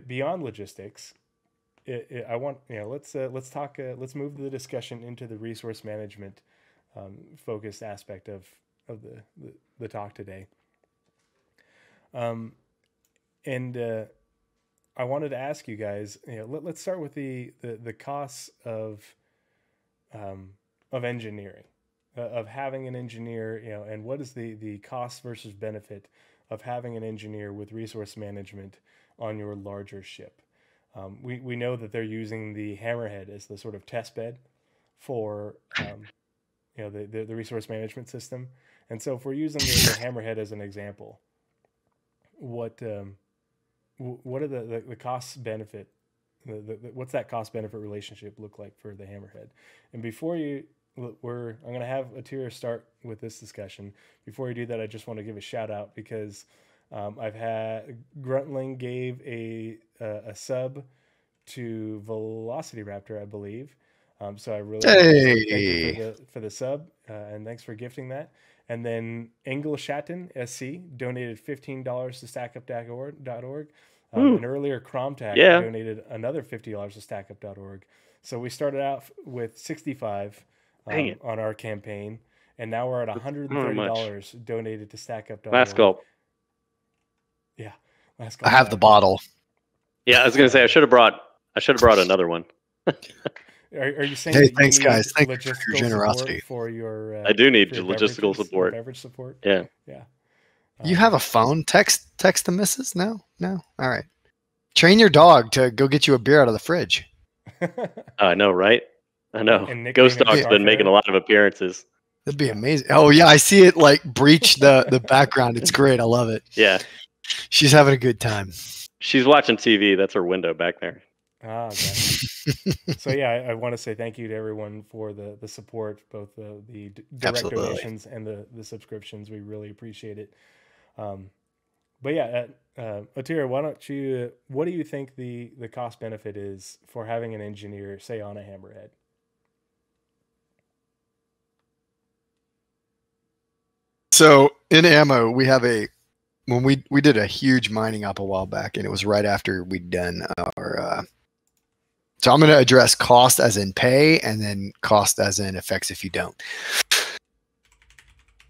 beyond logistics, I want, let's talk. Let's move the discussion into the resource management focused aspect of the talk today. And I wanted to ask you guys. Let's start with the costs of engineering, of having an engineer. And what is the cost versus benefit of having an engineer with resource management on your larger ship? We know that they're using the Hammerhead as the sort of test bed for the resource management system. And so if we're using the Hammerhead as an example, what are the cost benefit? What's that cost benefit relationship look like for the Hammerhead? And before I'm going to have Attira start with this discussion. Before you do that, I just want to give a shout out because I've had Gruntling gave a sub to Velocity Raptor, I believe. So I really thank you for the sub, and thanks for gifting that. And then Engel Shatten SC donated $15 to stackup.org. And earlier Cromtac donated another $50 to stackup.org. So we started out with $65 on our campaign, and now we're at $130 donated to stackup.org. Last gulp. Yeah, last gulp. I have the bottle. Yeah, I was going to say I should have brought another one. Are you saying? Hey, thanks, guys. Thank you for your generosity. For your, I do need logistical support. Beverage support. Yeah. Yeah. You have a phone? Text the missus? No. All right. Train your dog to go get you a beer out of the fridge. I know, right? I know. Ghost Dog's been making a lot of appearances. That'd be amazing. Oh yeah, I see it like breach the background. It's great. I love it. Yeah. She's having a good time. She's watching TV. That's her window back there. Ah, okay. So yeah, I want to say thank you to everyone for the support, both the direct donations and the subscriptions. We really appreciate it. But yeah, Attira, what do you think the cost benefit is for having an engineer, say, on a Hammerhead? So in ammo, we have when we did a huge mining up a while back, and it was right after we'd done our. So I'm going to address cost as in pay, and then cost as in effects if you don't.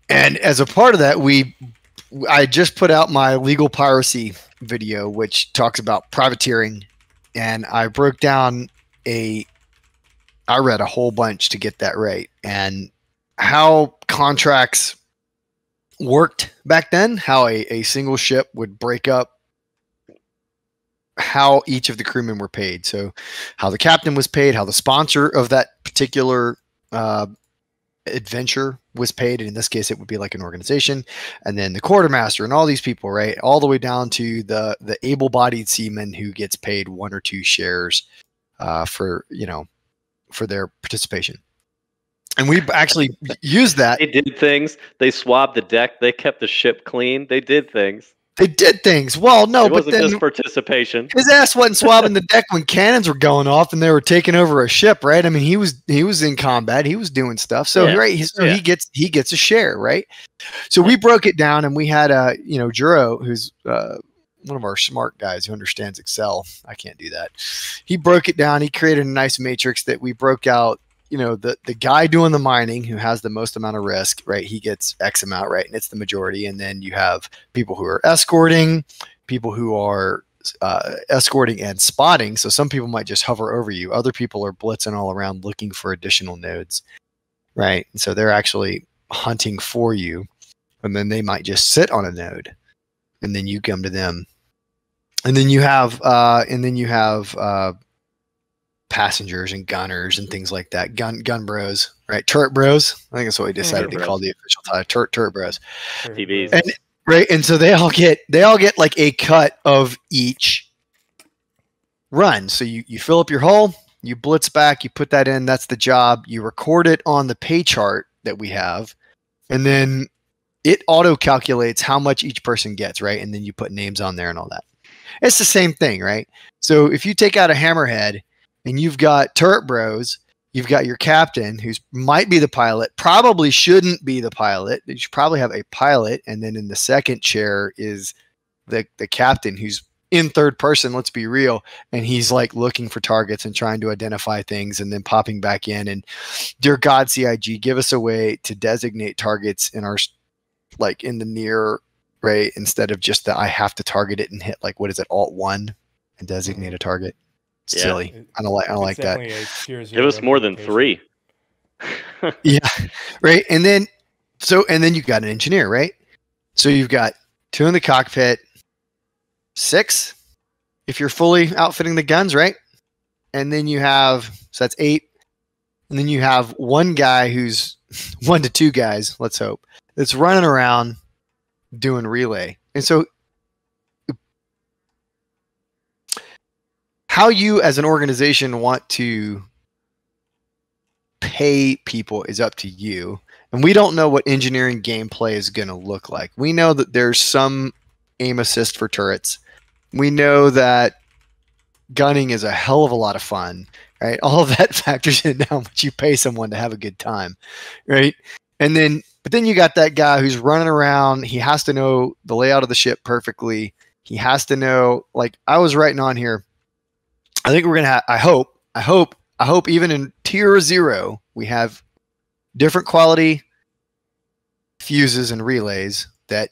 And as a part of that, I just put out my legal piracy video, which talks about privateering, and I broke down I read a whole bunch to get that right, and how contracts worked back then, how a single ship would break up, how each of the crewmen were paid. So how the captain was paid, how the sponsor of that particular adventure was paid, and in this case it would be like an organization, and then the quartermaster and all these people, right, all the way down to the able-bodied seaman who gets paid 1 or 2 shares for their participation. And we actually used that. They did things. They swabbed the deck. They kept the ship clean. They did things. They did things. Well, no, it but wasn't then just participation. His ass wasn't swabbing the deck when cannons were going off and they were taking over a ship, right? I mean, he was in combat. He was doing stuff. So he gets a share, right? So we broke it down, and we had Juro, who's one of our smart guys who understands Excel. I can't do that. He broke it down. He created a nice matrix that we broke out. The guy doing the mining who has the most amount of risk, right? He gets X amount, right? And it's the majority. And then you have people who are escorting, people who are escorting and spotting. So some people might just hover over you. Other people are blitzing all around looking for additional nodes, right? And so they're actually hunting for you. And then they might just sit on a node, and then you come to them. And then you have passengers and gunners and things like that. Gun bros, right? Turret bros. I think that's what we decided to call the official title. Turret bros. TVs. And right, and so they all get like a cut of each run. So you fill up your hull, you blitz back, you put that in. That's the job. You record it on the pay chart that we have, and then it auto calculates how much each person gets, right? And then you put names on there and all that. It's the same thing, right? So if you take out a Hammerhead and you've got turret bros, you've got your captain who might be the pilot, probably shouldn't be the pilot. You should probably have a pilot, and then in the second chair is the captain who's in third person, let's be real. And he's like looking for targets and trying to identify things and then popping back in. And dear God, CIG, give us a way to designate targets in our, like in the near, right? Instead of just that I have to target it and hit like, what is it, Alt-1 and designate a target. It's silly. I don't like that. It was more than 3. Yeah. Right. And then you got an engineer, right? So you've got 2 in the cockpit, 6 if you're fully outfitting the guns, right? And then you have, so that's 8. And then you have 1 guy who's 1 to 2 guys, let's hope, that's running around doing relay. And so how you as an organization want to pay people is up to you. And we don't know what engineering gameplay is going to look like. We know that there's some aim assist for turrets. We know that gunning is a hell of a lot of fun, right? All of that factors in how much you pay someone to have a good time, right? And then, but then you got that guy who's running around. He has to know the layout of the ship perfectly. He has to know, like I was writing on here, I think we're going to have, I hope even in tier 0, we have different quality fuses and relays that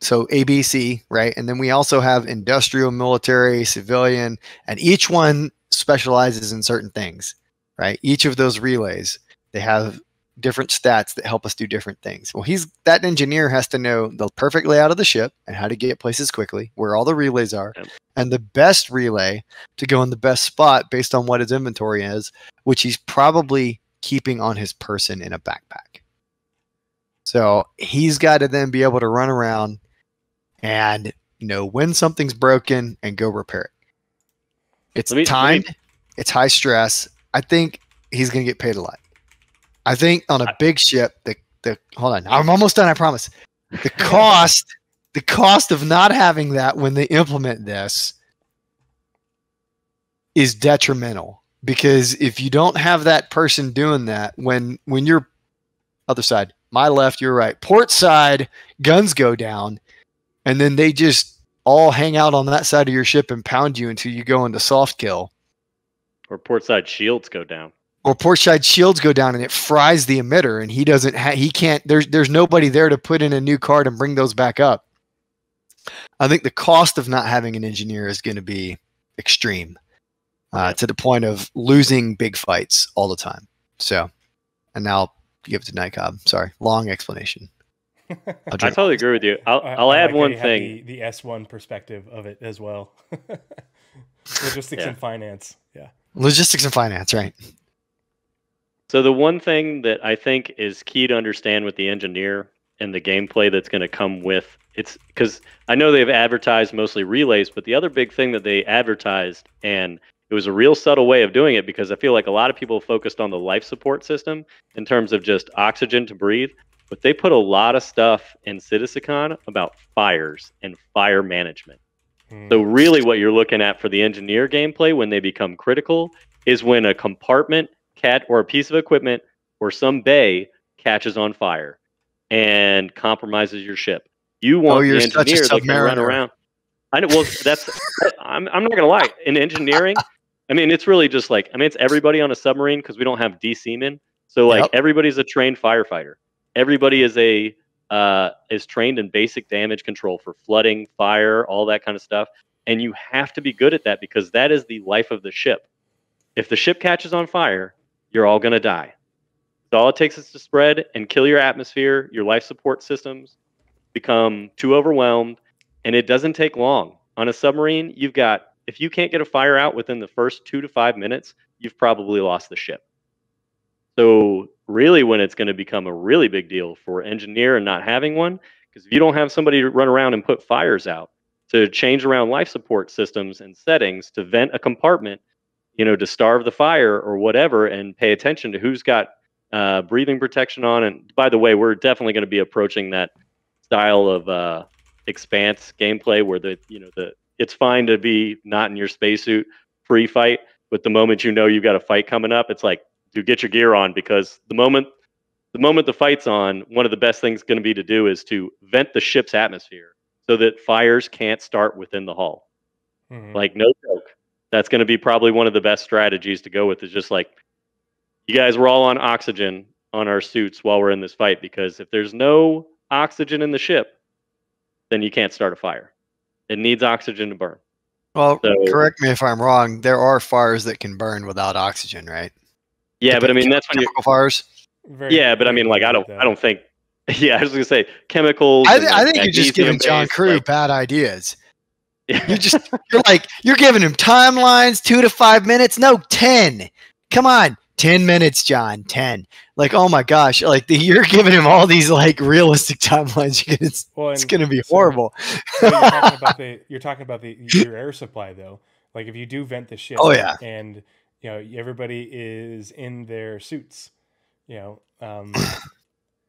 so ABC, right? And then we also have industrial, military, civilian, and each one specializes in certain things, right? Each of those relays, they have different stats that help us do different things. Well, that engineer has to know the perfect layout of the ship and how to get places quickly, where all the relays are, and the best relay to go in the best spot based on what his inventory is, which he's probably keeping on his person in a backpack. So he's got to then be able to run around and know when something's broken and go repair it. It's timed. It's high stress. I think he's going to get paid a lot. I think on a big ship, hold on, I'm almost done. I promise. The cost of not having that when they implement this is detrimental, because if you don't have that person doing that, when you're other side, my left, your right, port side, guns go down, and then they just all hang out on that side of your ship and pound you until you go into soft kill. Or port side shields go down. Or port side shields go down and it fries the emitter, and he can't, there's nobody there to put in a new card and bring those back up. I think the cost of not having an engineer is going to be extreme, to the point of losing big fights all the time. So, and now I'll give it to Nycob. Sorry, long explanation. I totally agree with you. I'll add one thing. The S1 perspective of it as well. Logistics and finance. Yeah. Logistics and finance, right. So the one thing that I think is key to understand with the engineer and the gameplay that's going to come with, it's because I know they've advertised mostly relays, but the other big thing that they advertised, and it was a real subtle way of doing it, because I feel like a lot of people focused on the life support system in terms of just oxygen to breathe, but they put a lot of stuff in Citizen about fires and fire management. So really what you're looking at for the engineer gameplay when they become critical is when a compartment or a piece of equipment or some bay catches on fire and compromises your ship. You want the engineer that can run around. I know. Well, I'm not gonna lie. In engineering, I mean, it's really just like, it's everybody on a submarine, because we don't have seamen. So like everybody's a trained firefighter. Everybody is trained in basic damage control for flooding, fire, all that kind of stuff. And you have to be good at that, because that is the life of the ship. If the ship catches on fire, you're all going to die. So all it takes is to spread and kill your atmosphere. Your life support systems become too overwhelmed, and it doesn't take long. On a submarine, if you can't get a fire out within the first 2 to 5 minutes, you've probably lost the ship. So really when it's going to become a really big deal for engineer and not having one, because if you don't have somebody to run around and put fires out, to change around life support systems and settings, to vent a compartment, to starve the fire or whatever, and pay attention to who's got breathing protection on. And by the way, we're definitely going to be approaching that style of Expanse gameplay where it's fine to be not in your spacesuit pre-fight, but the moment you've got a fight coming up, it's like, dude, get your gear on, because the moment the fight's on, one of the best things going to be to do is to vent the ship's atmosphere so that fires can't start within the hull. Like, no joke. That's going to be probably one of the best strategies to go with, is just like, you guys were all on oxygen on our suits while we're in this fight, because if there's no oxygen in the ship, then you can't start a fire. It needs oxygen to burn. Well, correct me if I'm wrong. There are fires that can burn without oxygen, right? Yeah, but I mean, that's when chemical fires. Yeah, but I mean, like, I don't think. Yeah, I was gonna say chemicals. I think you're just giving John Crew bad ideas. You're giving him timelines, 2 to 5 minutes. No, 10. Come on, 10 minutes, John. 10. Like, oh my gosh, like you're giving him all these like realistic timelines. It's going to be horrible. So you're talking about your air supply though. Like if you do vent the ship, and everybody is in their suits,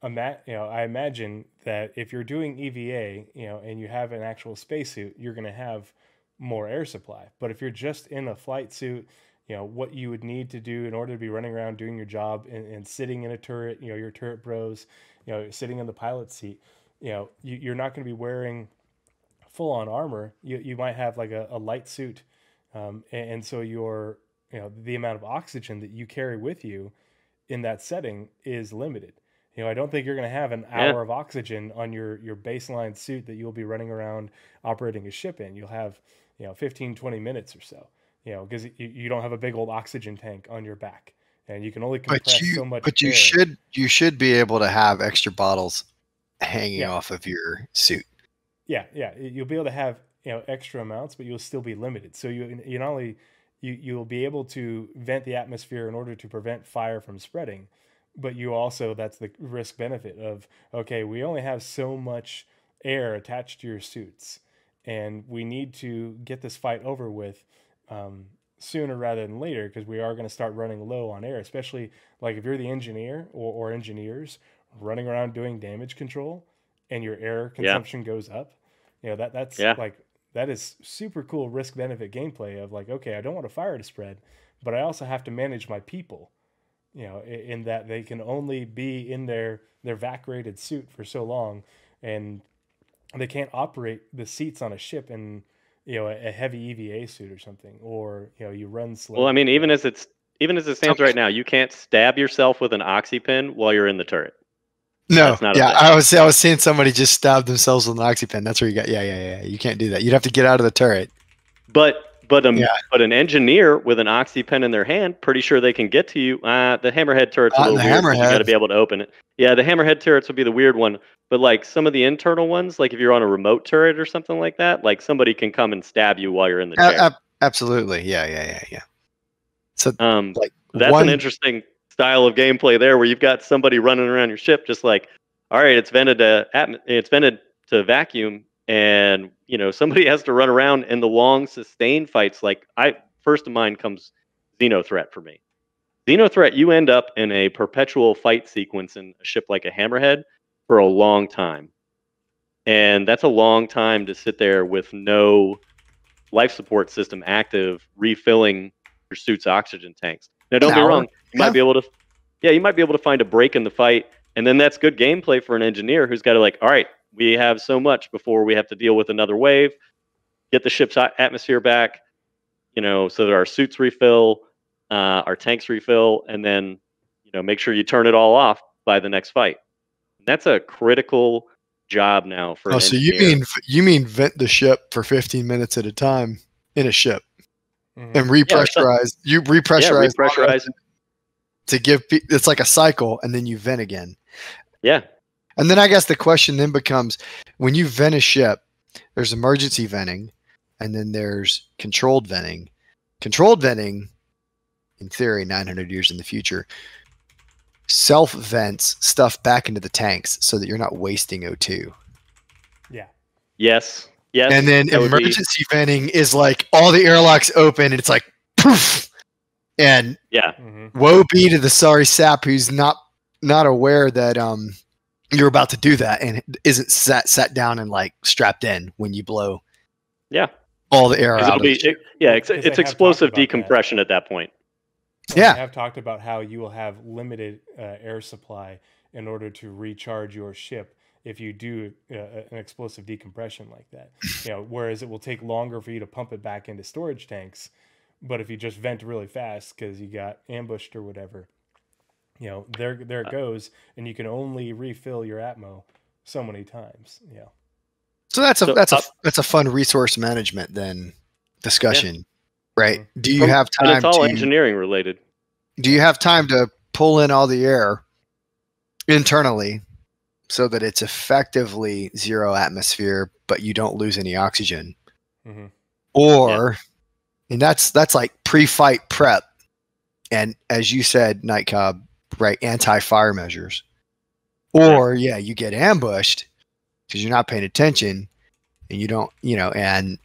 I imagine that if you're doing EVA, and you have an actual spacesuit, you're going to have more air supply. But if you're just in a flight suit, what you would need to do in order to be running around doing your job and sitting in a turret, your turret bros, sitting in the pilot seat, you're not going to be wearing full on armor. You might have like a light suit. And so the amount of oxygen that you carry with you in that setting is limited. I don't think you're going to have an hour of oxygen on your baseline suit that you'll be running around operating a ship in. You'll have, 15, 20 minutes or so, because you don't have a big old oxygen tank on your back, and you can only compress so much. But you should be able to have extra bottles hanging off of your suit. Yeah. You'll be able to have, extra amounts, but you'll still be limited. So you not only you'll be able to vent the atmosphere in order to prevent fire from spreading, but you also, that's the risk benefit of, okay, we only have so much air attached to your suits, and we need to get this fight over with sooner rather than later, because we are going to start running low on air, especially like if you're the engineer or engineers running around doing damage control and your air consumption goes up. That's like, that is super cool risk benefit gameplay of like, okay, I don't want a fire to spread, but I also have to manage my people. In that they can only be in their vac rated suit for so long, and they can't operate the seats on a ship in a heavy EVA suit or something, or you run slow. Well, I mean, even as it stands right now, you can't stab yourself with an oxy pen while you're in the turret. No, I was seeing somebody just stab themselves with an oxy pen. That's where you got. Yeah. You can't do that. You'd have to get out of the turret. But an engineer with an oxy pen in their hand, pretty sure they can get to you. The hammerhead turret's a little weird. You got to be able to open it. Yeah, the hammerhead turrets would be the weird one. But like some of the internal ones, like if you're on a remote turret or something like that, like somebody can come and stab you while you're in the chair. Absolutely. Yeah. So that's an interesting style of gameplay there, where you've got somebody running around your ship, just like, all right, it's vented to vacuum. And somebody has to run around in the long sustained fights. Like first to mind comes Xenothreat for me. Xenothreat, you end up in a perpetual fight sequence in a ship like a Hammerhead for a long time, and that's a long time to sit there with no life support system active, refilling your suit's oxygen tanks. Now, don't be wrong, you might be able to find a break in the fight, and then that's good gameplay for an engineer who's got to like, all right, we have so much before we have to deal with another wave, get the ship's atmosphere back, so that our suits refill, our tanks refill, and then, make sure you turn it all off by the next fight. That's a critical job now for an engineer. you mean vent the ship for 15 minutes at a time in a ship and repressurize. You repressurize to give, it's like a cycle, and then you vent again. Yeah. And then I guess the question then becomes, when you vent a ship, there's emergency venting, and then there's controlled venting. Controlled venting, in theory, 900 years in the future, self-vents stuff back into the tanks so that you're not wasting O2. Yeah. Yes. And then emergency venting is like all the airlocks open, and it's like, poof! And woe be to the sorry sap who's not aware that you're about to do that and isn't sat down and like strapped in when you blow all the air out. It's explosive decompression at that point. I have talked about how you will have limited air supply in order to recharge your ship if you do an explosive decompression like that. Whereas it will take longer for you to pump it back into storage tanks. But if you just vent really fast because you got ambushed or whatever, there it goes, and you can only refill your Atmo so many times. So that's a fun resource management then discussion, right? Mm-hmm. Do you have time? And it's all engineering related. Do you have time to pull in all the air internally so that it's effectively 0 atmosphere, but you don't lose any oxygen? Mm-hmm. Or, and that's like pre-fight prep, and as you said, Night Cobb, right? Anti-fire measures. Or you get ambushed because you're not paying attention, and you don't, and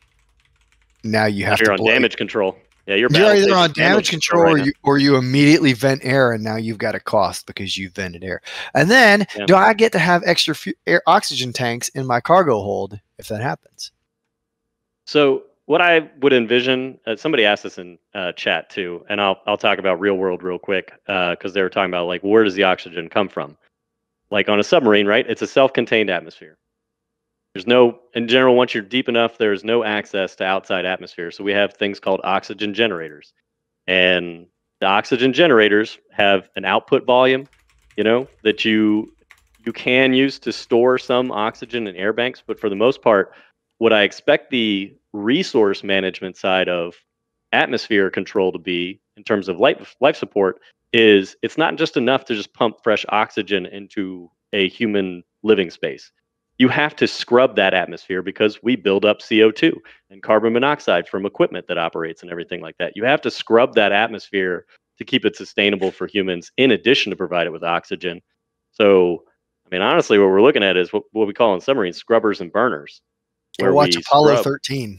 now you're on damage control. Yeah, you're either on damage control or you immediately vent air, and now you've got a cost because you vented air. And then, do I get to have extra oxygen tanks in my cargo hold if that happens? So what I would envision, somebody asked this in chat too, and I'll talk about real world real quick because they were talking about like where does the oxygen come from? Like on a submarine, right? It's a self-contained atmosphere. There's no, in general, once you're deep enough, there's no access to outside atmosphere. So we have things called oxygen generators. And the oxygen generators have an output volume, that you can use to store some oxygen in air banks. But for the most part, what I expect the resource management side of atmosphere control to be in terms of life support is it's not just enough to just pump fresh oxygen into a human living space. You have to scrub that atmosphere because we build up CO2 and carbon monoxide from equipment that operates and everything like that. You have to scrub that atmosphere to keep it sustainable for humans, in addition to provide it with oxygen. So, I mean, honestly, what we're looking at is what we call in submarines scrubbers and burners. Where watch Apollo 13.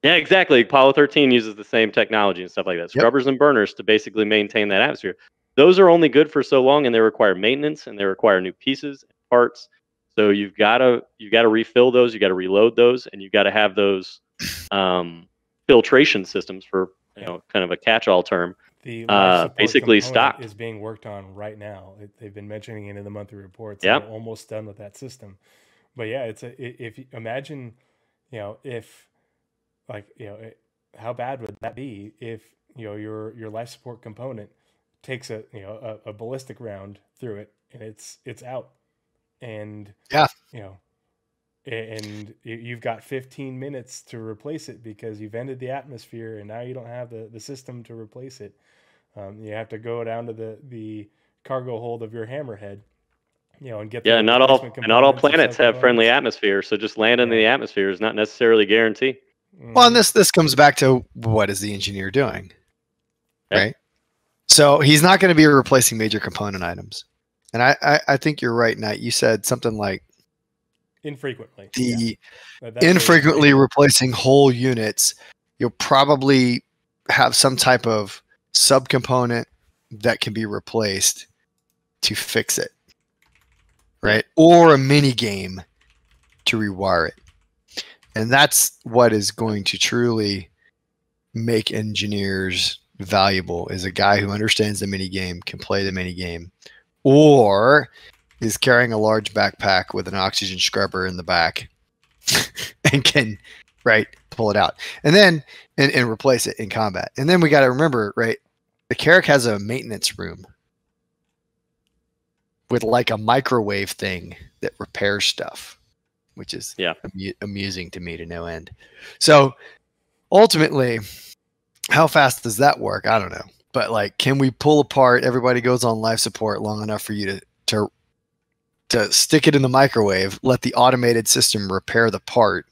Yeah, exactly. Apollo 13 uses the same technology and stuff like that. Scrubbers and burners to basically maintain that atmosphere. Those are only good for so long, and they require maintenance, and they require new pieces and parts. So you've got to refill those, you got to reload those, and you've got to have those filtration systems for kind of a catch-all term. The basically stocked is being worked on right now. They've been mentioning it in the monthly reports. Yeah, they're almost done with that system. But yeah, if you imagine, if how bad would that be if your life support component takes a ballistic round through it and it's out. And and you've got 15 minutes to replace it because you've ended the atmosphere and now you don't have the system to replace it. You have to go down to the cargo hold of your hammerhead, and get not all planets have friendly atmospheres, so just landing in the atmosphere is not necessarily a guarantee. Well, and this comes back to what is the engineer doing, right? So he's not going to be replacing major component items. And I think you're right, Nat. You said something like infrequently. Infrequently replacing whole units. You'll probably have some type of subcomponent that can be replaced to fix it, right? Or a mini game to rewire it. And that's what is going to truly make engineers valuable, is a guy who understands the mini game, can play the mini game, or is carrying a large backpack with an oxygen scrubber in the back and can pull it out and then and replace it in combat. And then we got to remember, the Carrack has a maintenance room with like a microwave thing that repairs stuff, which is amusing to me to no end. So ultimately, how fast does that work? I don't know. But can we pull apart, everybody goes on life support long enough for you to stick it in the microwave, let the automated system repair the part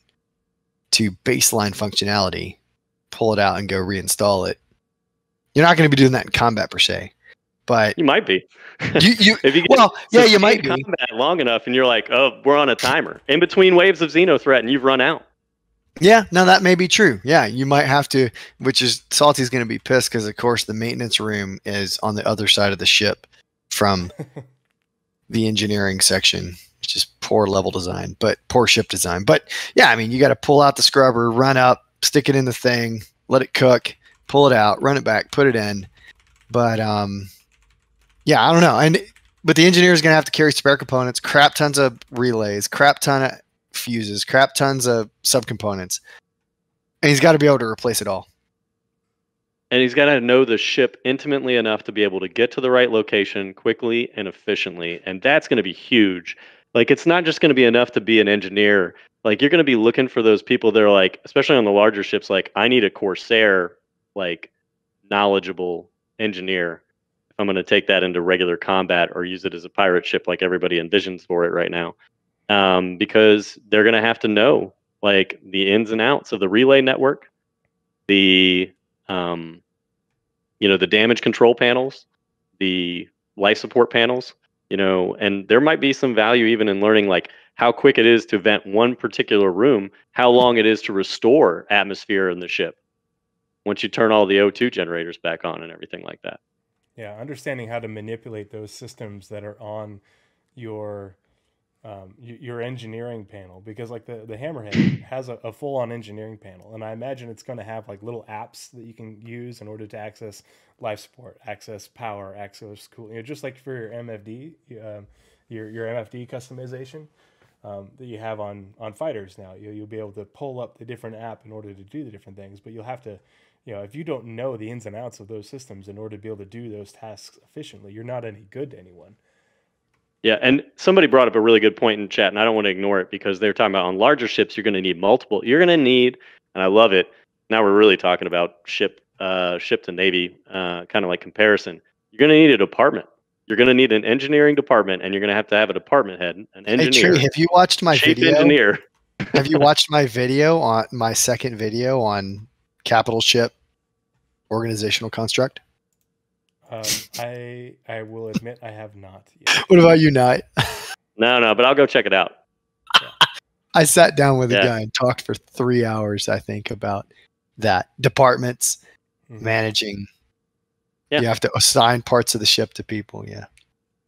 to baseline functionality, pull it out and go reinstall it. You're not going to be doing that in combat per se, but you might be. You might be combat long enough, and you're like, oh, we're on a timer in between waves of Xenothreat, and you've run out. Yeah, no, that may be true. Yeah, you might have to, which is Salty's going to be pissed because, of course, the maintenance room is on the other side of the ship from the engineering section, which is poor level design, but poor ship design. But yeah, I mean, you got to pull out the scrubber, run up, stick it in the thing, let it cook, pull it out, run it back, put it in. But yeah, I don't know. And But the engineer is going to have to carry spare components, crap tons of relays, crap ton of fuses, crap tons of subcomponents, and he's got to be able to replace it all. And he's got to know the ship intimately enough to be able to get to the right location quickly and efficiently. And that's going to be huge. Like, it's not just going to be enough to be an engineer. Like, you're going to be looking for those people that are like, especially on the larger ships, like, I need a Corsair, like, knowledgeable engineer if I'm going to take that into regular combat or use it as a pirate ship like everybody envisions for it right now. Because they're going to have to know, like, the ins and outs of the relay network, the the damage control panels, the life support panels, and there might be some value even in learning, like, how quick it is to vent one particular room, how long it is to restore atmosphere in the ship once you turn all the O2 generators back on and everything like that. Yeah, understanding how to manipulate those systems that are on your engineering panel, because like the Hammerhead has a full-on engineering panel, and I imagine it's going to have like little apps that you can use in order to access life support, access power, access cooling, just like for your MFD, your MFD customization that you have on fighters now. You'll be able to pull up the different app in order to do the different things, but you'll have to, if you don't know the ins and outs of those systems in order to be able to do those tasks efficiently, you're not any good to anyone. Yeah, and somebody brought up a really good point in chat, and I don't want to ignore it, because they're talking about on larger ships, you're going to need multiple. You're going to need, and I love it. Now we're really talking about ship to Navy, kind of like comparison. You're going to need a department. You're going to need an engineering department, and you're going to have a department head, an engineer. Hey, Trey, have you watched my chief video? Engineer. Have you watched my video on my second video on capital ship organizational construct? I will admit I have not yet. What about you, Knight? No, but I'll go check it out. Yeah. I sat down with a guy and talked for 3 hours, I think, about that. Departments, managing. Yeah. You have to assign parts of the ship to people. Yeah.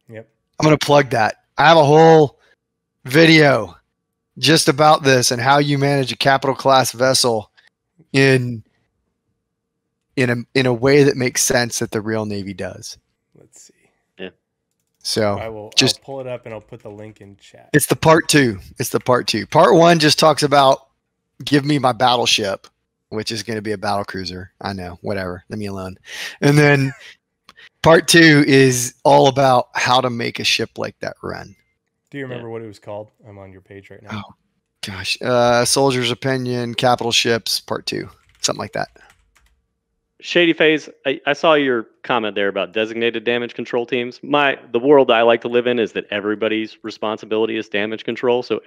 Yep. I'm going to plug that. I have a whole video just about this and how you manage a capital class vessel in a way that makes sense that the real Navy does. Let's see. Yeah. So I'll pull it up and I'll put the link in chat. It's the part two. Part one just talks about give me my battleship, which is going to be a battle cruiser. I know, whatever. Leave me alone. And then part two is all about how to make a ship like that run. Do you remember what it was called? I'm on your page right now. Oh, gosh. Soldier's Opinion, Capital Ships, part two. Something like that. Shady Phase, I saw your comment there about designated damage control teams. The world I like to live in is that everybody's responsibility is damage control. So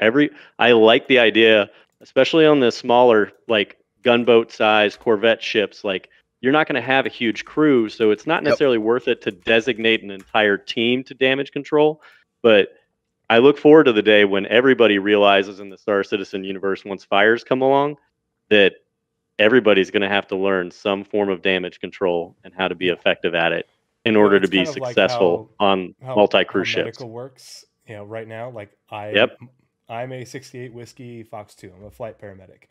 I like the idea, especially on the smaller, like gunboat size Corvette ships, like you're not going to have a huge crew, so it's not necessarily worth it to designate an entire team to damage control. But I look forward to the day when everybody realizes in the Star Citizen universe, once fires come along, that everybody's going to have to learn some form of damage control and how to be effective at it in order to be successful on multi-crew ships. Medical works, right now, like I'm a 68 Whiskey Fox 2. I'm a flight paramedic.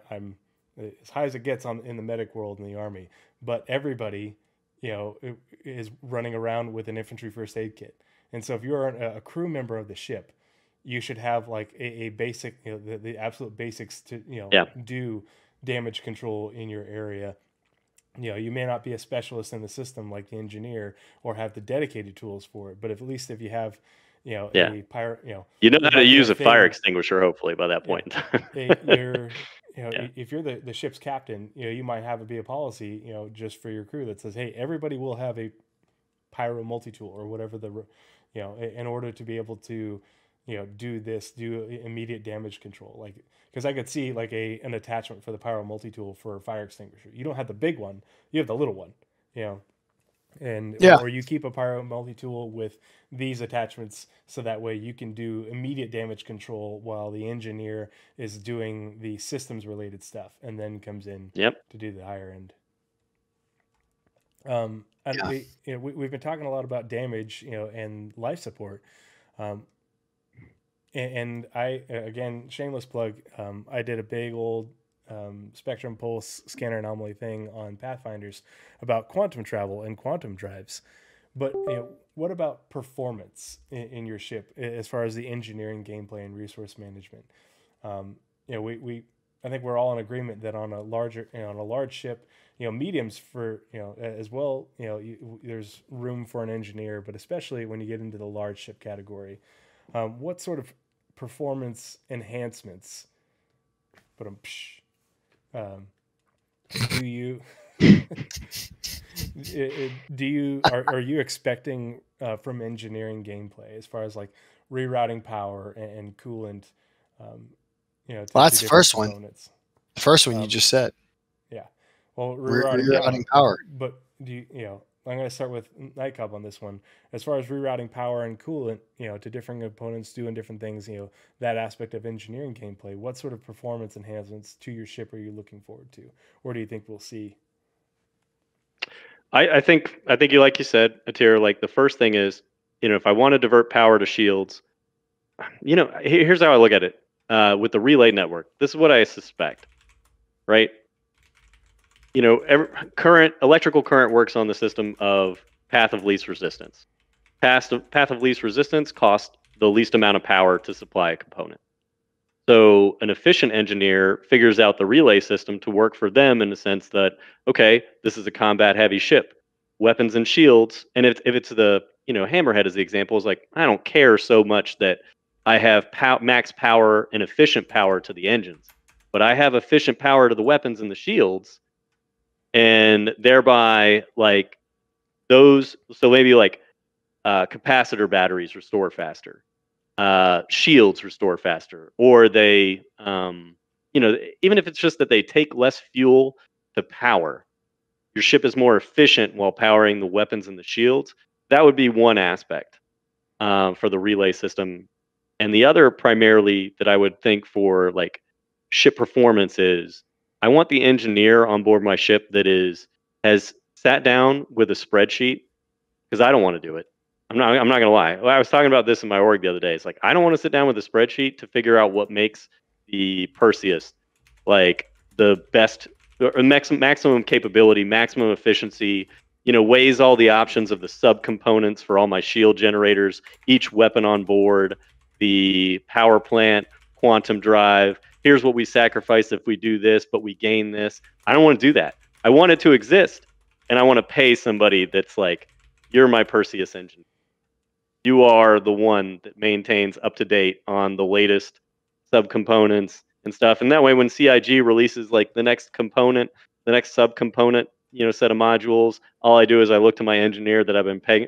I'm as high as it gets in the medic world in the Army, but everybody, is running around with an infantry first aid kit. And so if you're a crew member of the ship, you should have like a basic, the absolute basics to, do damage control in your area. You may not be a specialist in the system like the engineer or have the dedicated tools for it, but at least if you have, a pirate, you know how to use a fire extinguisher, hopefully by that point. If you're the ship's captain, you might have it be a policy, just for your crew that says, hey, everybody will have a pyro multi-tool or whatever in order to be able to, do immediate damage control. Like, because I could see like an attachment for the pyro multi-tool for a fire extinguisher. You don't have the big one, you have the little one, or you keep a pyro multi-tool with these attachments so that way you can do immediate damage control while the engineer is doing the systems related stuff and then comes in to do the higher end. We've been talking a lot about damage, and life support. And I, again, shameless plug, I did a big old spectrum pulse scanner anomaly thing on Pathfinders about quantum travel and quantum drives. But what about performance in your ship as far as the engineering, gameplay, and resource management? I think we're all in agreement that on a large ship, mediums for, as well, there's room for an engineer, but especially when you get into the large ship category, what sort of performance enhancements, do you are you expecting from engineering gameplay as far as like rerouting power and coolant? Well, that's the first components. one. The first one you just said. Yeah. Well, rerouting power. But I'm going to start with Nightcub on this one. As far as rerouting power and coolant, to different components doing different things, that aspect of engineering gameplay, what sort of performance enhancements to your ship are you looking forward to? Or do you think we'll see? I think you, like you said, Attira, like the first thing is, if I want to divert power to shields, here's how I look at it. With the relay network, this is what I suspect, right? Electrical current works on the system of path of least resistance. Path of least resistance costs the least amount of power to supply a component. So an efficient engineer figures out the relay system to work for them in the sense that, okay, this is a combat heavy ship, weapons and shields. And if it's the, Hammerhead as the example, is like, I don't care so much that I have max power and efficient power to the engines, but I have efficient power to the weapons and the shields. And thereby, like those, so maybe like capacitor batteries restore faster, shields restore faster, or they, even if it's just that they take less fuel to power, your ship is more efficient while powering the weapons and the shields. That would be one aspect for the relay system. And the other primarily that I would think for like ship performance is I want the engineer on board my ship that has sat down with a spreadsheet, because I don't want to do it. I'm not going to lie. I was talking about this in my org the other day. It's like, I don't want to sit down with a spreadsheet to figure out what makes the Perseus like the best or maximum capability, maximum efficiency, weighs all the options of the subcomponents for all my shield generators, each weapon on board, the power plant, quantum drive. Here's what we sacrifice if we do this, but we gain this. I don't want to do that. I want it to exist, and I want to pay somebody that's like, you're my Perseus engineer. You are the one that maintains up to date on the latest subcomponents and stuff. And that way, when CIG releases like the next component, the next subcomponent, set of modules, all I do is I look to my engineer that I've been paying,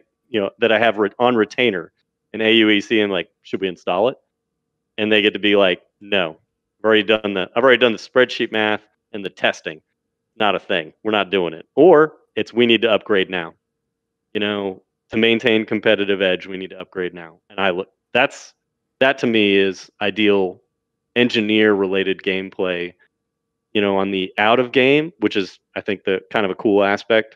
that I have on retainer in AUEC, and like, should we install it? And they get to be like, no, I've already done the spreadsheet math and the testing. Not a thing. We're not doing it. Or it's, we need to upgrade now. To maintain competitive edge, we need to upgrade now. And that to me is ideal engineer related gameplay, on the out of game, which is, I think, the kind of a cool aspect.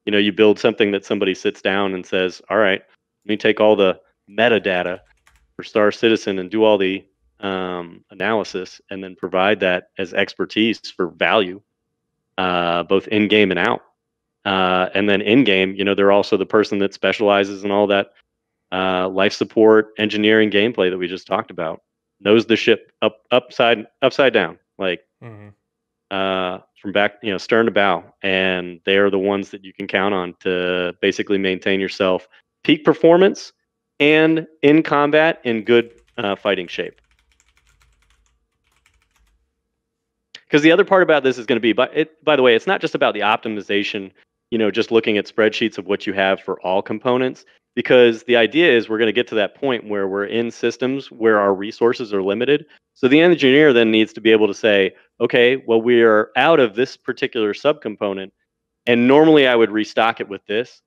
You build something that somebody sits down and says, all right, let me take all the metadata for Star Citizen and do all the analysis, and then provide that as expertise for value, both in game and out. And then in game, they're also the person that specializes in all that life support engineering gameplay that we just talked about, knows the ship upside down, like from back, stern to bow, and they are the ones that you can count on to basically maintain yourself peak performance and in combat in good fighting shape. Because the other part about this is going to be, by the way, it's not just about the optimization, just looking at spreadsheets of what you have for all components, because the idea is we're going to get to that point where we're in systems where our resources are limited. So the engineer then needs to be able to say, okay, well, we are out of this particular subcomponent, and normally I would restock it with this,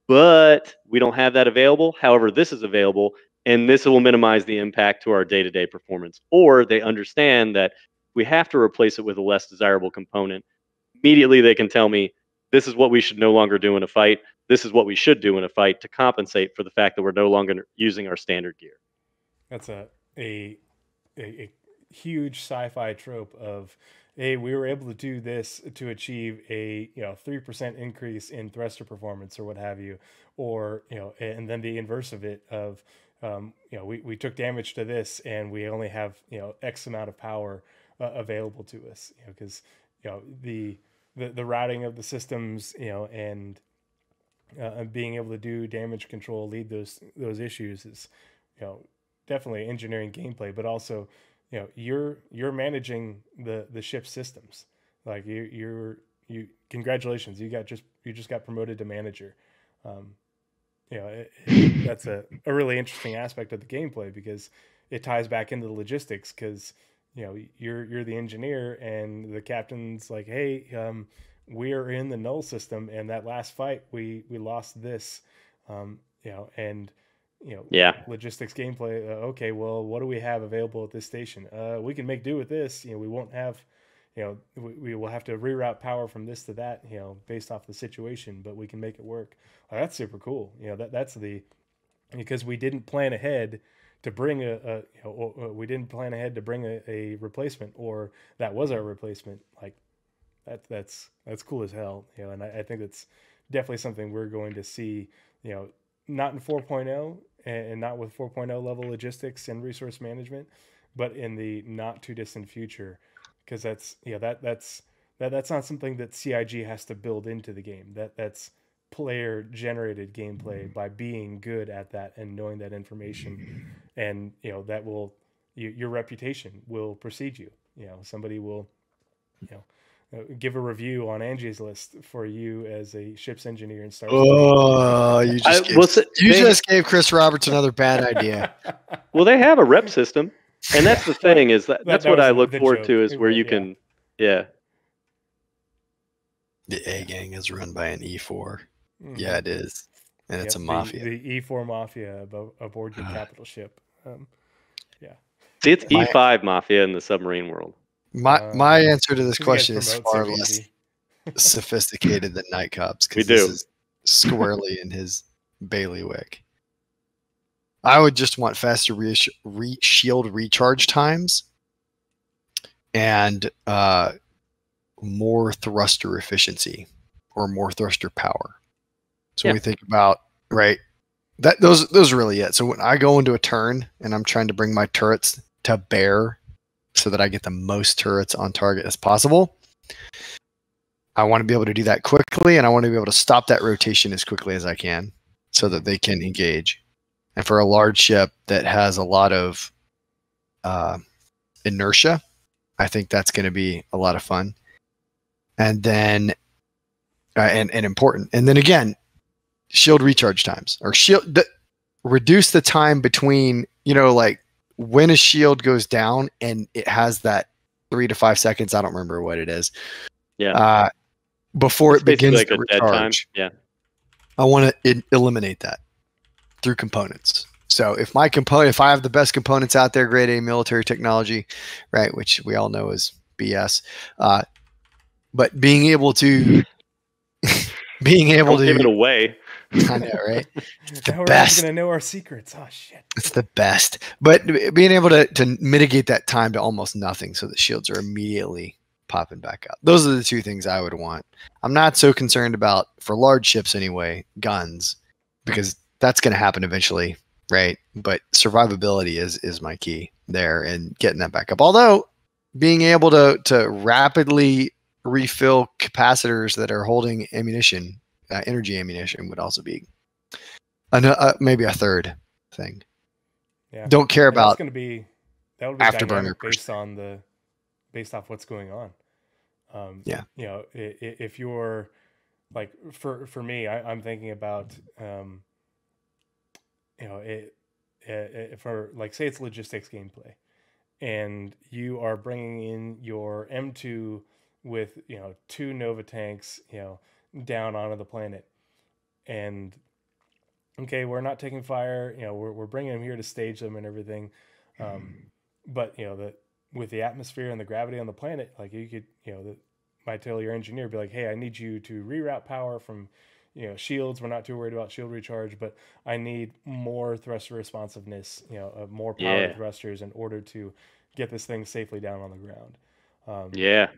but we don't have that available. However, this is available, and this will minimize the impact to our day-to-day performance. Or they understand that we have to replace it with a less desirable component. Immediately, they can tell me, this is what we should no longer do in a fight. This is what we should do in a fight to compensate for the fact that we're no longer using our standard gear. That's a huge sci-fi trope of hey, we were able to do this to achieve a 3% increase in thruster performance or what have you, or and then the inverse of it of we took damage to this and we only have X amount of power available to us, because the routing of the systems, and being able to do damage control, lead those issues is definitely engineering gameplay, but also you're managing the ship's systems. Like you congratulations, you just got promoted to manager. That's a really interesting aspect of the gameplay, because it ties back into the logistics, because you're the engineer and the captain's like, hey, we're in the null system, and that last fight we lost this, and logistics gameplay. Okay, well, what do we have available at this station? We can make do with this. We won't have, we will have to reroute power from this to that, based off the situation, but we can make it work. Oh, that's super cool. That's because we didn't plan ahead to bring we didn't plan ahead to bring a replacement, or that was our replacement. Like that's cool as hell. And I think that's definitely something we're going to see, not in 4.0 and not with 4.0 level logistics and resource management, but in the not too distant future, because that's not something that CIG has to build into the game. That's player generated gameplay by being good at that and knowing that information, and that will your reputation will precede you. Somebody will give a review on Angie's List for you as a ship's engineer and start. Oh, you just gave Chris Roberts another bad idea. Well, they have a rep system, and that's the thing, is that's what I look forward to, is where you can, The A gang is run by an E4. Mm-hmm. Yeah, it is, and it's a mafia. The E4 mafia aboard your capital ship. See, it's E5 mafia in the submarine world. My answer to this question is far less sophisticated than Night Cops, because this is squarely in his bailiwick. I would just want faster shield recharge times and more thruster efficiency, or more thruster power. So when we think about, those are really it. So when I go into a turn and I'm trying to bring my turrets to bear so that I get the most turrets on target as possible, I want to be able to do that quickly, and I want to be able to stop that rotation as quickly as I can so that they can engage. And for a large ship that has a lot of inertia, I think that's going to be a lot of fun. And then, and important. And then again, shield recharge times, or reduce the time between, like when a shield goes down and it has that 3 to 5 seconds. I don't remember what it is. Yeah. Before it begins to recharge. Yeah. I want to eliminate that through components. So if I have the best components out there, grade A military technology, right, which we all know is BS, but being able to give it away. I know, right? It's the best. We're gonna know our secrets. Oh shit! It's the best. But being able to mitigate that time to almost nothing, so the shields are immediately popping back up. Those are the two things I would want. I'm not so concerned about, for large ships anyway, guns, because that's going to happen eventually, right? But survivability is my key there, and getting that back up. Although being able to rapidly refill capacitors that are holding ammunition, energy ammunition, would also be maybe a third thing. Yeah. Don't care about that would be afterburner based off what's going on. If you're like, for me, I'm thinking about for, like, say it's logistics gameplay, and you are bringing in your M2 with 2 Nova tanks down onto the planet, and okay, we're not taking fire, we're bringing them here to stage them and everything, but with the atmosphere and the gravity on the planet, like, you could might tell your engineer, be like, hey, I need you to reroute power from shields. We're not too worried about shield recharge, but I need more thruster responsiveness, more power thrusters in order to get this thing safely down on the ground. Yeah.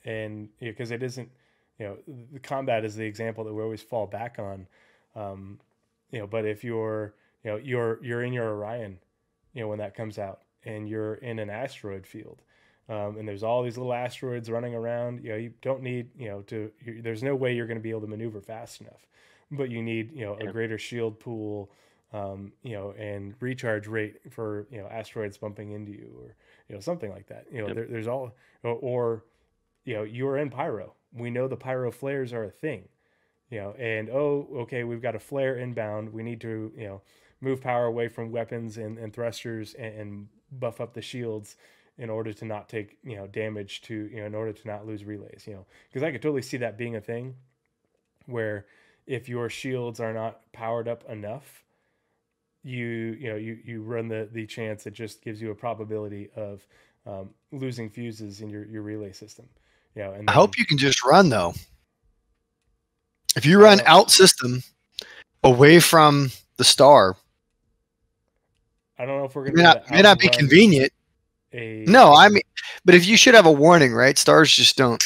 And because it isn't, the combat is the example that we always fall back on. But if you're in your Orion, when that comes out, and you're in an asteroid field, and there's all these little asteroids running around, you don't need, there's no way you're going to be able to maneuver fast enough, but you need, a greater shield pool, and recharge rate for, asteroids bumping into you, or, something like that. There's all, or, you're in pyro. We know the pyro flares are a thing, and, okay, we've got a flare inbound. We need to, move power away from weapons and thrusters and buff up the shields in order to not take, damage to, in order to not lose relays, because I could totally see that being a thing where if your shields are not powered up enough, you run the chance. It just gives you a probability of losing fuses in your relay system. And I hope you can just run though. If you run out system away from the star, I don't know if we're going to may not be convenient. No, I mean, but if you should have a warning, right? Stars just don't.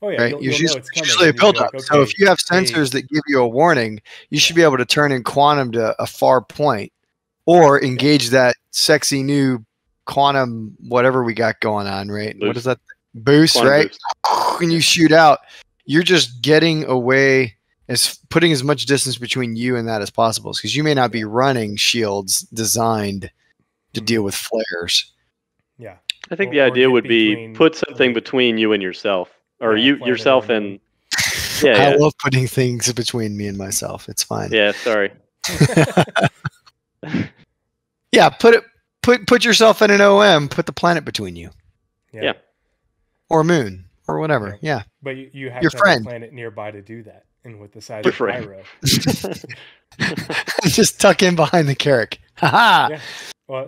Oh yeah, right? You'll usually a build up. Like, okay, so if you have sensors that give you a warning, you should be able to turn in quantum to a far point, or engage that sexy new quantum whatever we got going on, right? Boost. What is that? Boost, quantum right? Boost. When you shoot out, you're just getting away, putting as much distance between you and that as possible, because you may not be running shields designed to deal with flares. Yeah, I think the idea would be put something between you and yourself, or yourself and. Yeah, I love putting things between me and myself. It's fine. Yeah, sorry. Yeah, put yourself in an OM. Put the planet between you. Yeah. Or moon or whatever. Yeah. But you have to have a planet nearby to do that, and with the size of Pyro. Just tuck in behind the Carrack. Ha-ha! Yeah. Well,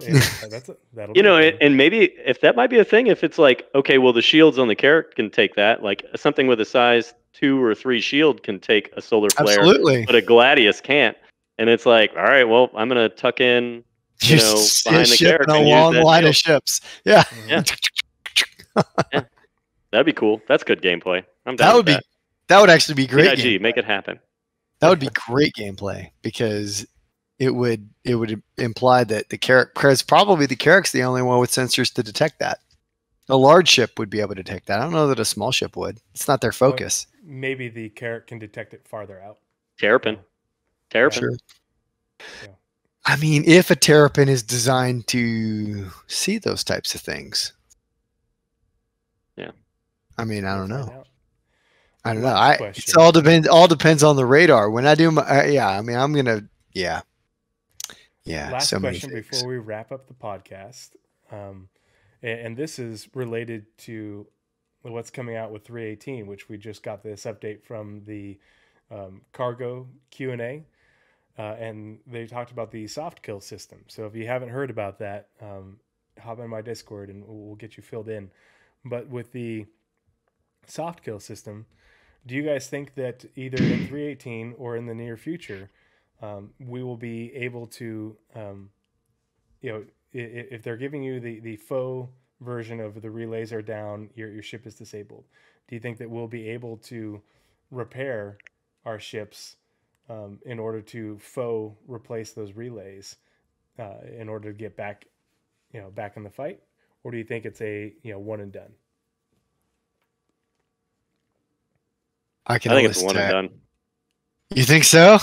that'll and maybe if that might be a thing, if it's like, okay, well, the shields on the Carrack can take that, like something with a size 2 or 3 shield can take a solar flare, absolutely, but a Gladius can't. And it's like, all right, well, I'm gonna tuck in, behind the Carrack, a long line of ships. Yeah. Yeah. That'd be cool. That's good gameplay. I'm down. That would actually be great. AIG, make it happen. That would be great gameplay, because it would imply that the Carrack, because probably the Carrack's the only one with sensors to detect that. A large ship would be able to detect that. I don't know that a small ship would. It's not their focus. Maybe the Carrack can detect it farther out. Terrapin. Sure. Yeah. I mean, if a Terrapin is designed to see those types of things. Yeah. I mean, I don't know. It all depends on the radar. When I do my, I'm gonna, yeah. Last question before we wrap up the podcast, and this is related to what's coming out with 318, which we just got this update from the cargo Q&A, and they talked about the soft kill system. So if you haven't heard about that, hop in my Discord and we'll get you filled in. But with the soft kill system, do you guys think that either in 318 or in the near future, we will be able to, if they're giving you the faux version of the relays are down, your ship is disabled, do you think that we'll be able to repair our ships in order to faux replace those relays in order to get back in the fight? Or do you think it's a one and done? I think it's one and done. You think so?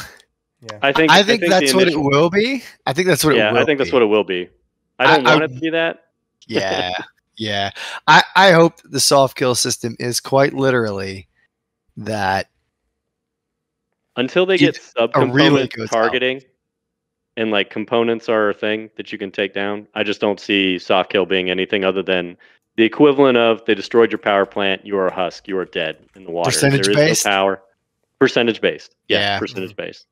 Yeah. I think that's what it will be. I think that's what it will be. Yeah, I think that's what it will be. I don't want it to be that. Yeah. I hope the soft kill system is quite literally that. Until they get sub-component targeting and like components are a thing that you can take down, I just don't see soft kill being anything other than the equivalent of they destroyed your power plant, you are a husk, you are dead in the water. Percentage there based? Is no power. Percentage based. Yeah. Percentage based.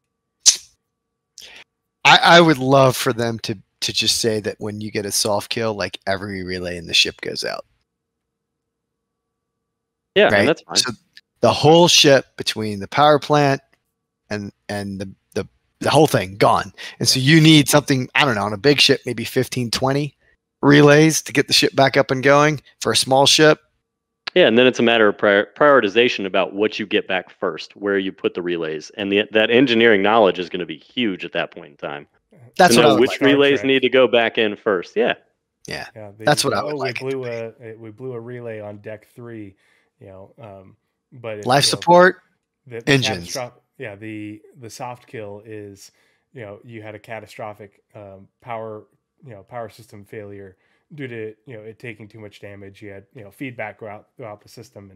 I would love for them to just say that when you get a soft kill, like every relay in the ship goes out. Yeah, right? That's fine. So the whole ship between the power plant and the whole thing gone. And so you need something, I don't know, on a big ship, maybe 15, 20 relays to get the ship back up and going for a small ship. Yeah, and then it's a matter of prioritization about what you get back first, where you put the relays, and that engineering knowledge is going to be huge at that point in time. That's to what know I would which like. relays need to go back in first. Yeah, yeah. That's what I would like. We blew a relay on deck 3, but life support, the engines. The soft kill is, you had a catastrophic power system failure due to it taking too much damage. You had feedback throughout the system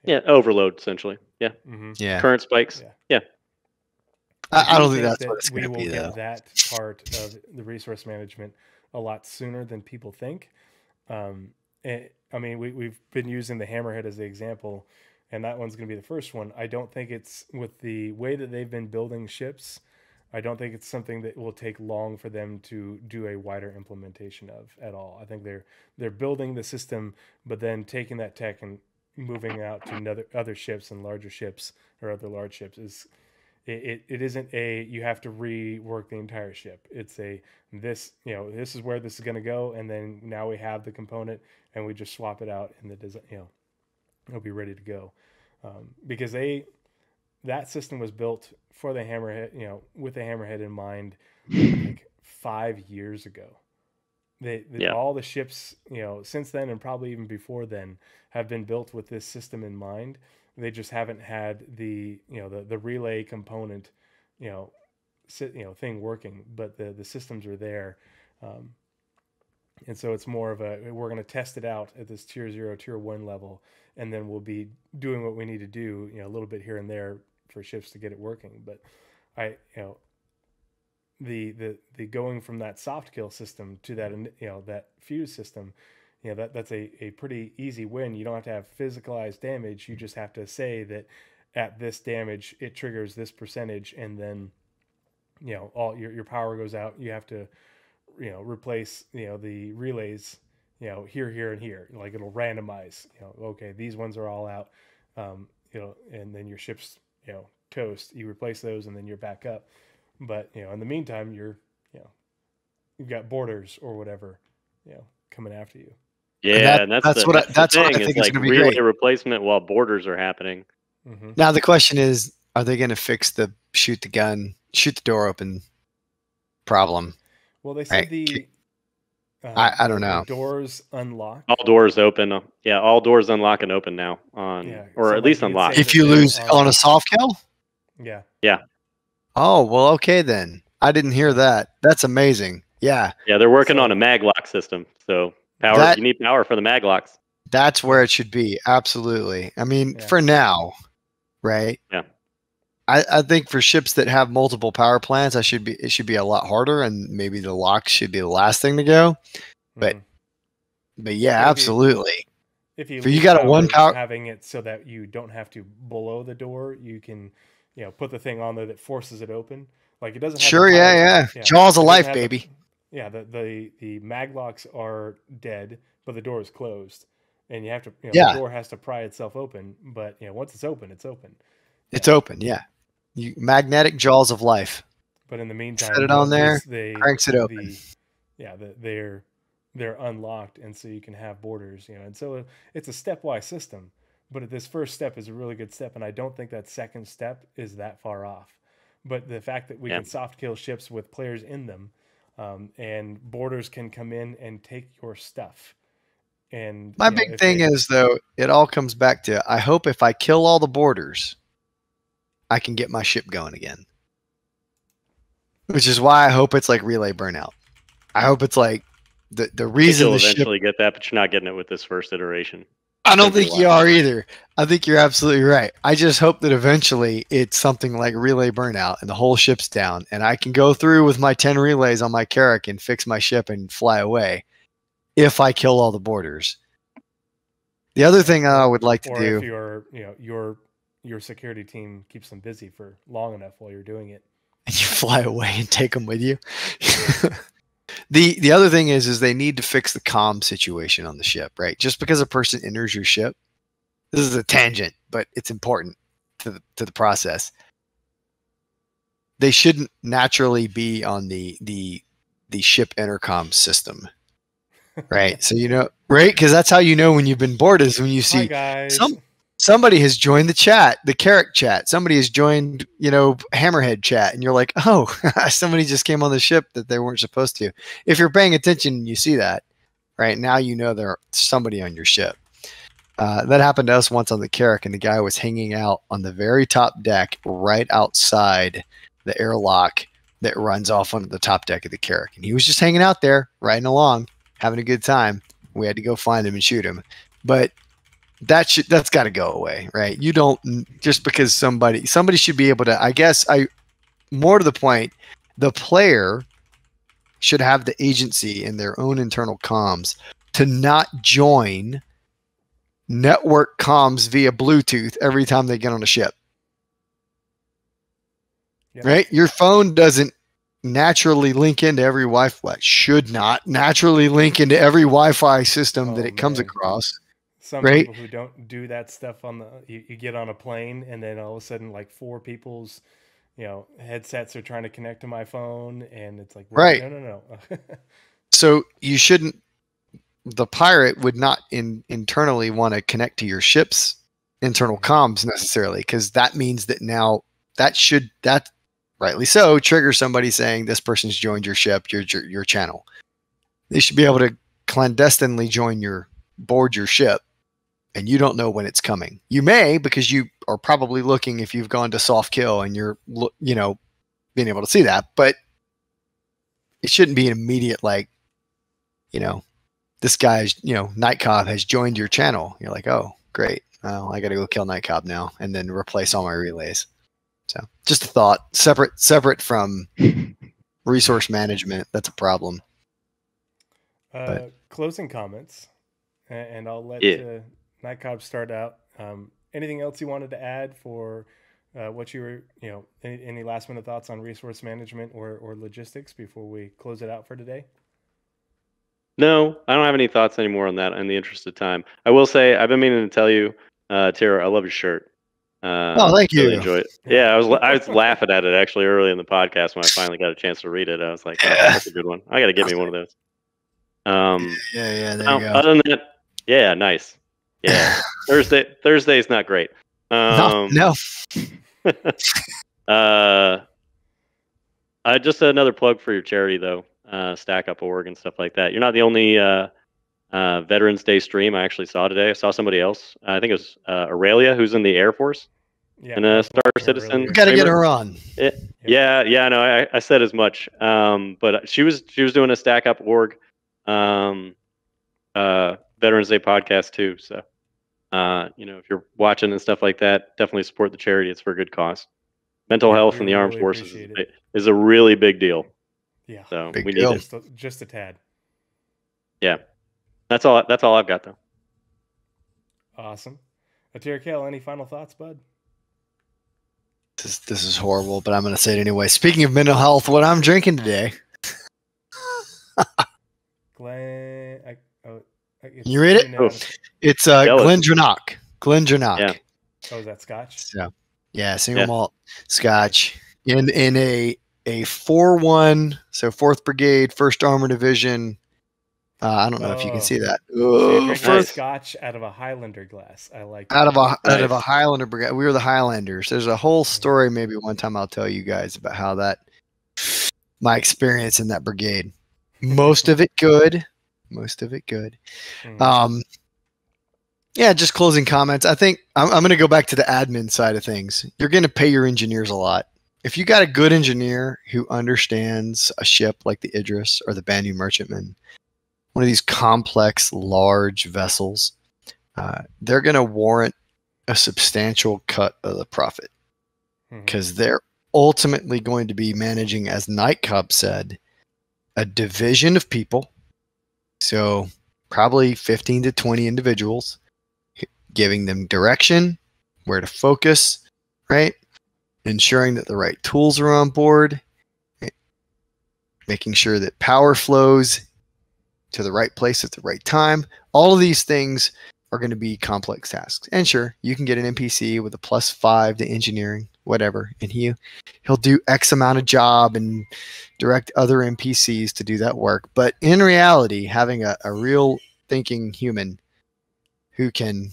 and overload essentially. Yeah, yeah, current spikes. Yeah. I don't think that's what it's going to be, though. We will get that part of the resource management a lot sooner than people think. We've been using the Hammerhead as the example, and that one's going to be the first one. I don't think it's, with the way that they've been building ships, I don't think it's something that will take long for them to do a wider implementation of at all. I think they're building the system, but then taking that tech and moving out to other ships and larger ships or other large ships is. It isn't you have to rework the entire ship. It's this is where this is going to go, and then now we have the component and we just swap it out and the design, it'll be ready to go. Because that system was built for the Hammerhead, with the Hammerhead in mind, like 5 years ago. All the ships, since then and probably even before then, have been built with this system in mind. They just haven't had the relay component, thing working, but the systems are there. And so it's more of we're going to test it out at this tier 0, tier 1 level, and then we'll be doing what we need to do, a little bit here and there for ships to get it working. But the going from that soft kill system to that, that fuse system, that's a pretty easy win. You don't have to have physicalized damage. You just have to say that at this damage, it triggers this percentage, and then, all your power goes out. You have to, replace, the relays, here, and here. Like, it'll randomize, okay, these ones are all out, and then your ship's, toast. You replace those, and then you're back up. But, in the meantime, you've got boarders or whatever, coming after you. Yeah, and that's what I think is like going to be relay great. replacement while borders are happening. Mm-hmm. Now the question is, are they going to fix the shoot the door open problem? Well, they said I don't know. The doors unlock. All doors open. Yeah, all doors unlock and open now or at least unlock. If you lose on a soft kill? Yeah. Yeah. Oh, well, okay then. I didn't hear that. That's amazing. Yeah. Yeah, they're working on a mag lock system. So you need power for the mag locks. That's where it should be. Absolutely. I mean, for now, right? Yeah. I think for ships that have multiple power plants, it should be a lot harder, and maybe the locks should be the last thing to go. But yeah, absolutely. If you got a one power, having it so that you don't have to blow the door, you can put the thing on there that forces it open. Like, it doesn't have yeah. Jaws of life, baby. The mag locks are dead, but the door is closed, and you have to the door has to pry itself open. But once it's open, it's open. It's open, yeah. Magnetic jaws of life. But in the meantime, set it on there, cranks it open. They're unlocked, and so you can have borders. And so it's a stepwise system. But this first step is a really good step, and I don't think that second step is that far off. But the fact that we can soft kill ships with players in them, and borders can come in and take your stuff. And my big thing is, though, it all comes back to, I hope if I kill all the borders, I can get my ship going again. Which is why I hope it's like relay burnout. I hope it's like the reason you'll eventually get that, but you're not getting it with this first iteration. I don't think you are either. I think you're absolutely right. I just hope that eventually it's something like relay burnout and the whole ship's down, and I can go through with my 10 relays on my Carrack and fix my ship and fly away if I kill all the borders. The other thing I would like to do, if your security team keeps them busy for long enough while you're doing it, and you fly away and take them with you. The other thing is they need to fix the comm situation on the ship, right? Just because a person enters your ship, this is a tangent, but it's important to the process. They shouldn't naturally be on the ship intercom system. Right. So, right. Because that's how you know when you've been bored is when you see somebody has joined the chat, the Carrick chat. Somebody has joined, Hammerhead chat. And you're like, oh, somebody just came on the ship that they weren't supposed to. If you're paying attention and you see that, right now, there's somebody on your ship. That happened to us once on the Carrick, and the guy was hanging out on the very top deck right outside the airlock that runs off onto the top deck of the Carrick. And he was just hanging out there, riding along, having a good time. We had to go find him and shoot him. But that's got to go away, right? You don't, just because somebody should be able to, more to the point, the player should have the agency in their own internal comms to not join network comms via Bluetooth every time they get on a ship. Yeah. Right? Your phone doesn't naturally link into every Wi-Fi. Should not naturally link into every Wi-Fi system that it comes across. Some people who don't do that stuff you get on a plane, and then all of a sudden, like 4 people's, headsets are trying to connect to my phone, and it's like, right? No. So you shouldn't. The pirate would not internally want to connect to your ship's internal comms necessarily, because that means that now that rightly so trigger somebody saying this person's joined your ship, your channel. They should be able to clandestinely board your ship, and you don't know when it's coming. You may, because you are probably looking if you've gone to soft kill and you're being able to see that, but it shouldn't be an immediate this guy's, Night Cobb has joined your channel. You're like, oh, great. Oh, I got to go kill Night Cobb now and then replace all my relays. So just a thought, separate from resource management. That's a problem. Closing comments, and I'll let Night Cobb start out. Anything else you wanted to add for what you were, any last minute thoughts on resource management or logistics before we close it out for today? No, I don't have any thoughts anymore on that in the interest of time. I will say, I've been meaning to tell you, Attira, I love your shirt. Thank you. Really enjoy it. Yeah, I was laughing at it actually early in the podcast when I finally got a chance to read it. I was like, oh, that's a good one. I got to get me one of those. There you go. Other than that, yeah, nice. Yeah, Thursday's not great. No. Just another plug for your charity though. Stack Up Org and stuff like that. You're not the only Veterans Day stream I actually saw today. I saw somebody else. I think it was Aurelia, who's in the Air Force, and a Star Citizen. We got to get her on. Yeah. No, I said as much. But she was doing a Stack Up Org Veterans Day podcast too. So if you're watching and stuff like that, definitely support the charity. It's for a good cause. Mental health in the armed forces is a really big deal. Yeah. So big we deal. need it. Just a tad. Yeah. That's all I've got though. Awesome. Attira Kell, any final thoughts, bud? This is horrible, but I'm going to say it anyway. Speaking of mental health, what I'm drinking today. You read it? It's Glendronach. Yeah. Oh, is that Scotch? So, yeah, single malt Scotch in a 4-1, so 4th Brigade, 1st Armored Division. I don't know if you can see that. Scotch out of a Highlander glass. I like out of a Highlander brigade. We were the Highlanders. There's a whole story. Maybe one time I'll tell you guys about how my experience in that brigade. Most of it good. Yeah, just closing comments. I think I'm going to go back to the admin side of things. You're going to pay your engineers a lot. If you got a good engineer who understands a ship like the Idris or the Banu Merchantman, one of these complex, large vessels, they're going to warrant a substantial cut of the profit because they're ultimately going to be managing, as Night Cobb said, a division of people. So probably 15 to 20 individuals, giving them direction, where to focus, right? Ensuring that the right tools are on board, making sure that power flows to the right place at the right time. All of these things are going to be complex tasks. And sure, you can get an NPC with a +5 to engineering, whatever, and he'll do X amount of job and direct other NPCs to do that work. But in reality, having a real thinking human who can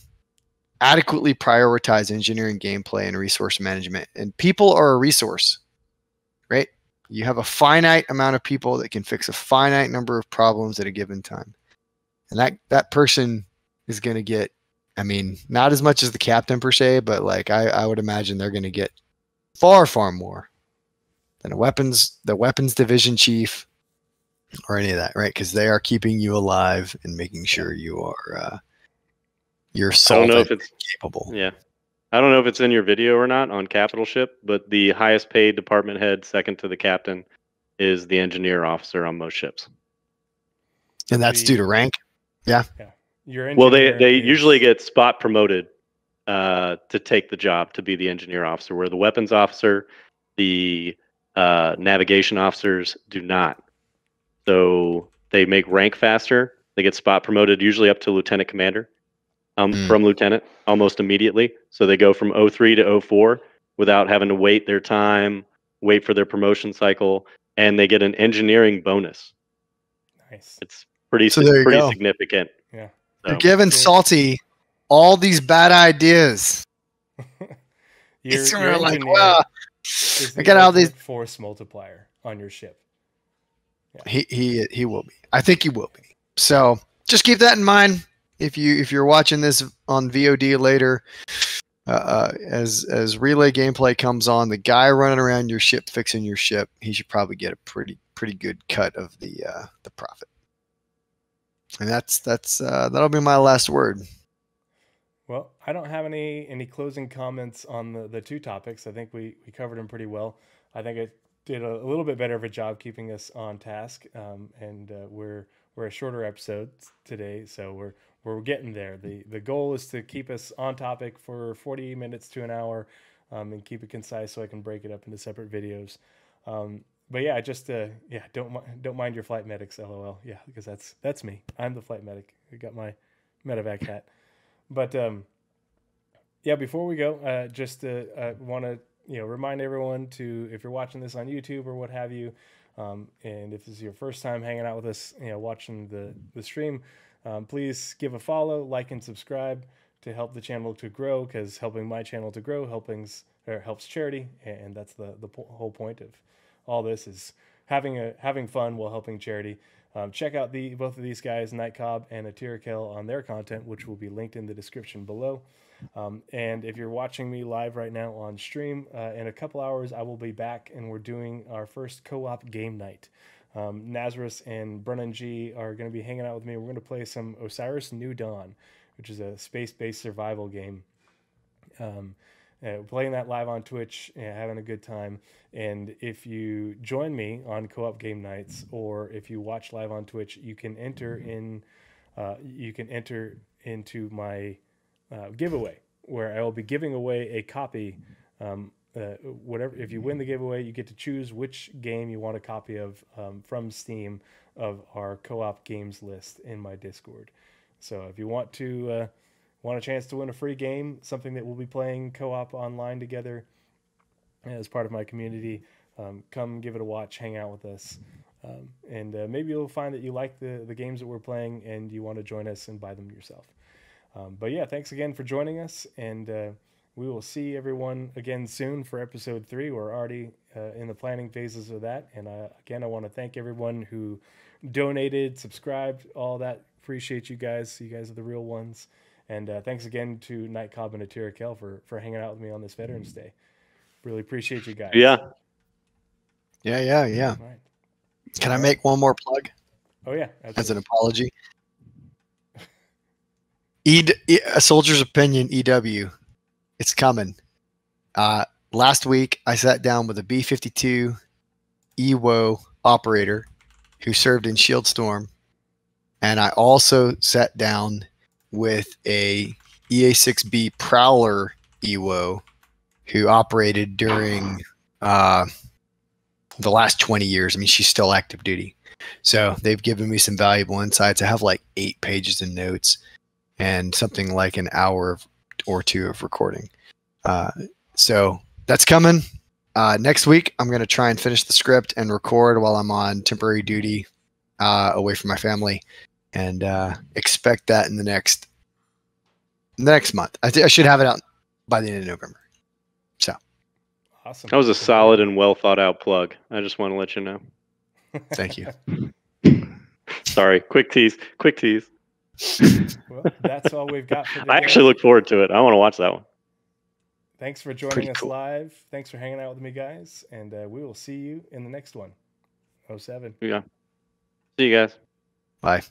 adequately prioritize engineering, gameplay, and resource management. And people are a resource, right? You have a finite amount of people that can fix a finite number of problems at a given time. And that person is going to get, I mean, not as much as the captain per se, but like I would imagine they're going to get far, far more than the weapons division chief or any of that, right? Because they are keeping you alive and making sure you are you're solvent and capable. Yeah. I don't know if it's in your video or not on Capital Ship, but the highest paid department head, second to the captain, is the engineer officer on most ships. And that's due to rank? Yeah. Well, they usually get spot promoted to take the job to be the engineer officer, where the weapons officer, the navigation officers do not. So they make rank faster. They get spot promoted, usually up to lieutenant commander. From lieutenant almost immediately. So they go from 03 to 04 without having to wait their time, wait for their promotion cycle, and they get an engineering bonus. Nice. It's pretty significant. Yeah. You're giving Salty all these bad ideas. It's sort of like, wow. I got all these force multiplier on your ship. Yeah. He will be. I think he will be. So just keep that in mind. If you're watching this on VOD later, as relay gameplay comes on, the guy running around your ship fixing your ship, he should probably get a pretty good cut of the profit. And that'll be my last word. Well, I don't have any closing comments on the two topics. I think we covered them pretty well. I think I did a little bit better of a job keeping us on task, and we're a shorter episode today, so we're getting there. The goal is to keep us on topic for 40 minutes to an hour, and keep it concise so I can break it up into separate videos. But yeah, just don't mind your flight medics, LOL. Yeah, because that's me. I'm the flight medic. I got my medevac hat. But yeah, before we go, just want to remind everyone to, if you're watching this on YouTube or what have you, and if this is your first time hanging out with us, watching the stream, please give a follow, like, and subscribe to help the channel to grow, because helping my channel to grow helps charity, and that's the whole point of all this, is having fun while helping charity. Check out both of these guys, Nightcobb and Attira Kell, on their content, which will be linked in the description below. And if you're watching me live right now on stream, in a couple hours I will be back, and we're doing our first co-op game night. Nazarus and Brennan G are going to be hanging out with me. We're going to play some Osiris New Dawn, which is a space-based survival game. Playing that live on Twitch, having a good time. And if you join me on co-op game nights, or if you watch live on Twitch, you can enter into my giveaway, where I will be giving away a copy. Whatever, if you win the giveaway, you get to choose which game you want a copy of from Steam, of our co-op games list in my Discord. So if you want a chance to win a free game, something that we'll be playing co-op online together as part of my community, come give it a watch, hang out with us, and maybe you'll find that you like the games that we're playing and you want to join us and buy them yourself. But yeah, thanks again for joining us, and we will see everyone again soon for episode 3. We're already in the planning phases of that, and again, I want to thank everyone who donated, subscribed, all that. Appreciate you guys. You guys are the real ones. And thanks again to Nightcobb and Attira Kell for hanging out with me on this Veterans Day. Really appreciate you guys. Yeah. Right. Can I make one more plug? Oh, yeah. As an apology. A Soldier's Opinion, EW. It's coming. Last week, I sat down with a B-52 EWO operator who served in Shield Storm. And I also sat down with a EA-6B Prowler EWO who operated during the last 20 years. I mean, she's still active duty. So they've given me some valuable insights. I have like 8 pages of notes and something like an hour or 2 of recording. So that's coming. Next week, I'm going to try and finish the script and record while I'm on temporary duty away from my family, and expect that in the next month. I should have it out by the end of November. So awesome. That was a solid and well thought out plug. I just want to let you know. Thank you. Sorry, quick tease. Well, that's all we've got for today. I actually look forward to it. I want to watch that one. Thanks for joining us live. Thanks for hanging out with me, guys. And we will see you in the next one. 07. Yeah. See you guys. Bye.